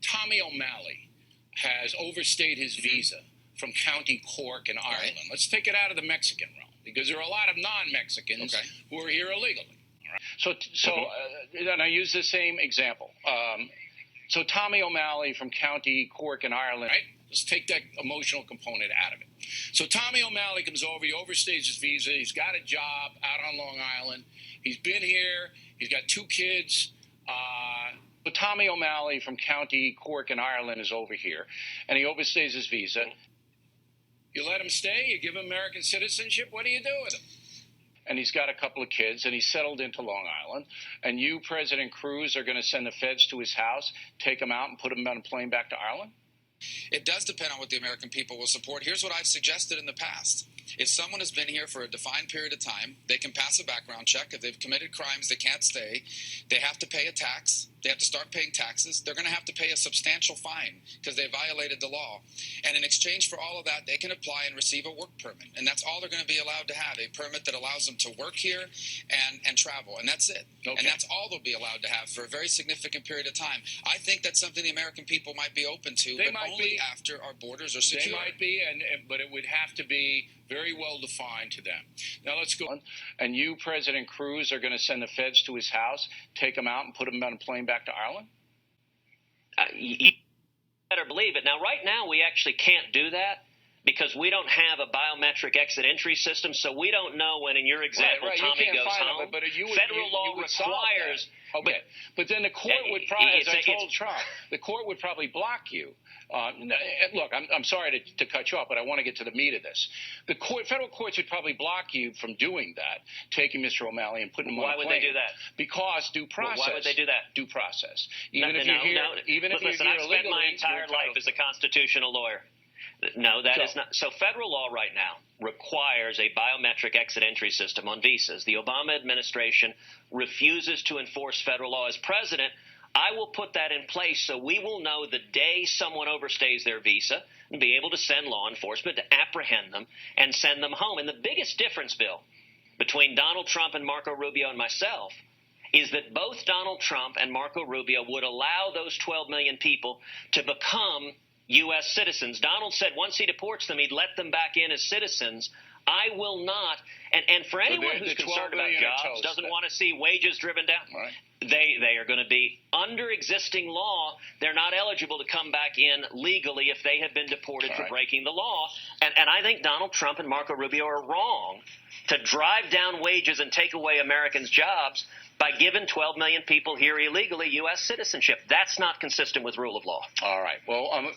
Tommy O'Malley has overstayed his visa from County Cork in Ireland. Right. Let's take it out of the Mexican realm, because there are a lot of non-Mexicans who are here illegally. All right. And I use the same example. So Tommy O'Malley from County Cork in Ireland, right? Let's take that emotional component out of it. So Tommy O'Malley comes over, he overstays his visa, he's got a job out on Long Island, he's been here, he's got 2 kids. But Tommy O'Malley from County Cork in Ireland is over here, and he overstays his visa. You let him stay, you give him American citizenship, what do you do with him? And he's got a couple of kids, and he's settled into Long Island. And you, President Cruz, are going to send the feds to his house, take him out, and put him on a plane back to Ireland? It does depend on what the American people will support. Here's what I've suggested in the past. If someone has been here for a defined period of time, they can pass a background check. If they've committed crimes, they can't stay. They have to pay a tax. They have to start paying taxes. They're going to have to pay a substantial fine because they violated the law. And in exchange for all of that, they can apply and receive a work permit. And that's all they're going to be allowed to have, a permit that allows them to work here and travel. And that's it. Okay. And that's all they'll be allowed to have for a very significant period of time. I think that's something the American people might be open to, but only after our borders are secure. They might be, but it would have to be very well defined to them. Now let's go on. And you, President Cruz, are going to send the feds to his house, take him out, and put him on a plane back to Ireland? You better believe it. Now, right now, we actually can't do that because we don't have a biometric exit entry system, so we don't know when, in your example, Tommy goes home. But federal law requires. Okay, but then the court would probably, as I told Trump, the court would probably block you. Look, I'm sorry to cut you off, but I want to get to the meat of this. The federal courts would probably block you from doing that, taking Mr. O'Malley and putting him on a plane. Why would they do that? Because due process. Why would they do that? Due process. Listen, I've spent my entire life as a constitutional lawyer. No, that is not. So federal law right now requires a biometric exit entry system on visas. The Obama administration refuses to enforce federal law. As president, I will put that in place so we will know the day someone overstays their visa and be able to send law enforcement to apprehend them and send them home. And the biggest difference, Bill, between Donald Trump and Marco Rubio and myself is that both Donald Trump and Marco Rubio would allow those 12 million people to become U.S. citizens. Donald said once he deports them, he'd let them back in as citizens. I will not. And for anyone who's concerned about jobs, doesn't want to see wages driven down, right, they are going to be, under existing law, they're not eligible to come back in legally if they have been deported for breaking the law. And I think Donald Trump and Marco Rubio are wrong to drive down wages and take away Americans' jobs by giving 12 million people here illegally U.S. citizenship. That's not consistent with rule of law. All right. Well,